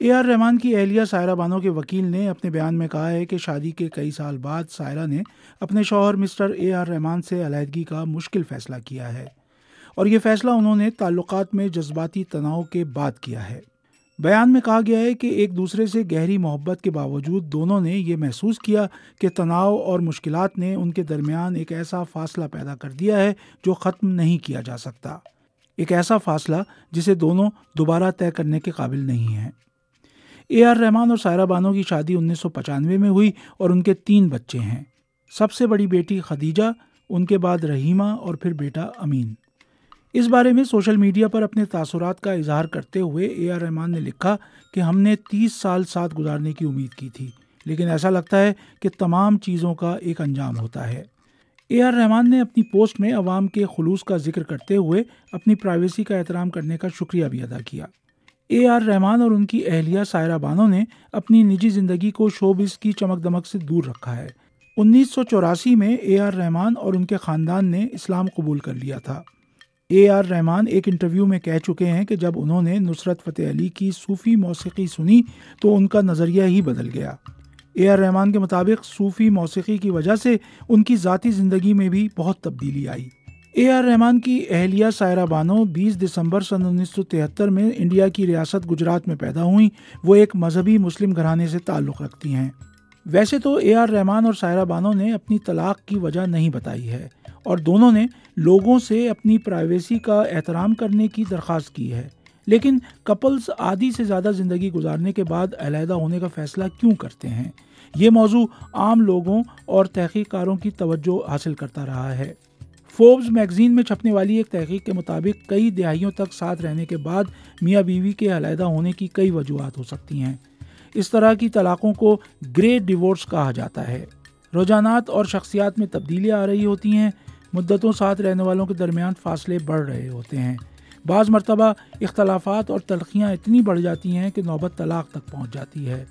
اے are رحمان کی اہلیہ سائرہ بانو کے وکیل نے اپنے بیان میں کہا ہے کہ شادی کے کئی سال بعد سائرہ نے اپنے شوہر مسٹر اے آر رحمان سے علیحدگی کا مشکل فیصلہ کیا ہے، اور یہ فیصلہ انہوں نے تعلقات میں جذباتی تناؤ کے بعد کیا ہے۔ بیان میں کہا گیا ہے کہ ایک دوسرے سے گہری محبت کے باوجود دونوں نے یہ محسوس کیا کہ تناؤ اور مشکلات نے ان کے درمیان ایک ایسا فاصلہ پیدا کر دیا ہے جو ختم نہیں کیا جا سکتا، ایک ایسا فاصلہ جسے دونوں دوبارہ طے کرنے کے قابل نہیں ہیں۔ اے آر رحمان اور سائرہ بانو کی شادی 1995 میں ہوئی اور ان کے 3 بچے ہیں۔ سب سے بڑی بیٹی خدیجہ، ان کے بعد رحیمہ اور پھر بیٹا امین۔ اس بارے میں سوشل میڈیا پر اپنے تاثرات کا اظہار کرتے ہوئے اے آر رحمان نے لکھا کہ ہم نے 30 سال ساتھ گزارنے کی امید کی تھی، لیکن ایسا لگتا ہے کہ تمام چیزوں کا ایک انجام ہوتا ہے۔ اے آر رحمان نے اپنی پوسٹ میں عوام کے خلوص کا ذکر کرتے ہوئے اپنی پرائیویسی کا احترام کرنے کا شکریہ بھی ادا کیا۔ اے آر رحمان اور ان کی اہلیہ سائرہ بانو نے اپنی نجی زندگی کو شوبز کی چمک دمک سے دور رکھا ہے۔ 1984 میں اے آر رحمان اور ان کے خاندان نے اسلام قبول کر لیا تھا۔ اے آر رحمان ایک انٹرویو میں کہہ چکے ہیں کہ جب انہوں نے نصرت فتح علی کی صوفی موسیقی سنی تو ان کا نظریہ ہی بدل گیا۔ اے آر رحمان کے مطابق صوفی موسیقی کی وجہ سے ان کی ذاتی زندگی میں بھی بہت تبدیلی آئی۔ اے آر رحمان کی اہلیہ سائرہ بانو 20 دسمبر سن 1973 میں انڈیا کی ریاست گجرات میں پیدا ہوئیں۔ وہ ایک مذہبی مسلم گھرانے سے تعلق رکھتی ہیں۔ ویسے تو اے آر رحمان اور سائرہ بانو نے اپنی طلاق کی وجہ نہیں بتائی ہے، اور دونوں نے لوگوں سے اپنی پرائیویسی کا احترام کرنے کی درخواست کی ہے، لیکن کپلز آدھی سے زیادہ زندگی گزارنے کے بعد علیحدہ ہونے کا فیصلہ کیوں کرتے ہیں؟ یہ موضوع عام لوگوں اور تحقیق کاروں کی توجہ حاصل کرتا رہا ہے۔ فوربس میگزین میں چھپنے والی ایک تحقیق کے مطابق کئی دہائیوں تک ساتھ رہنے کے بعد میاں بیوی کے علیحدہ ہونے کی کئی وجوہات ہو سکتی ہیں۔ اس طرح کی طلاقوں کو گریٹ ڈیورس کہا جاتا ہے۔ رجحانات اور شخصیات میں تبدیلیاں آ رہی ہوتی ہیں، مدتوں ساتھ رہنے والوں کے درمیان فاصلے بڑھ رہے ہوتے ہیں۔ بعض مرتبہ اختلافات اور تلخیاں اتنی بڑھ جاتی ہیں کہ نوبت طلاق تک پہنچ جاتی ہے،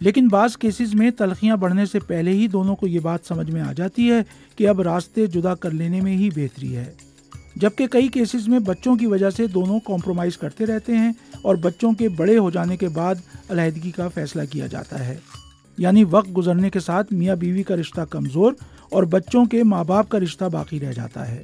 لیکن بعض کیسز میں تلخیاں بڑھنے سے پہلے ہی دونوں کو یہ بات سمجھ میں آ جاتی ہے کہ اب راستے جدا کر لینے میں ہی بہتری ہے، جبکہ کئی کیسز میں بچوں کی وجہ سے دونوں کمپرومائز کرتے رہتے ہیں اور بچوں کے بڑے ہو جانے کے بعد علیحدگی کا فیصلہ کیا جاتا ہے۔ یعنی وقت گزرنے کے ساتھ میاں بیوی کا رشتہ کمزور اور بچوں کے ماں باپ کا رشتہ باقی رہ جاتا ہے۔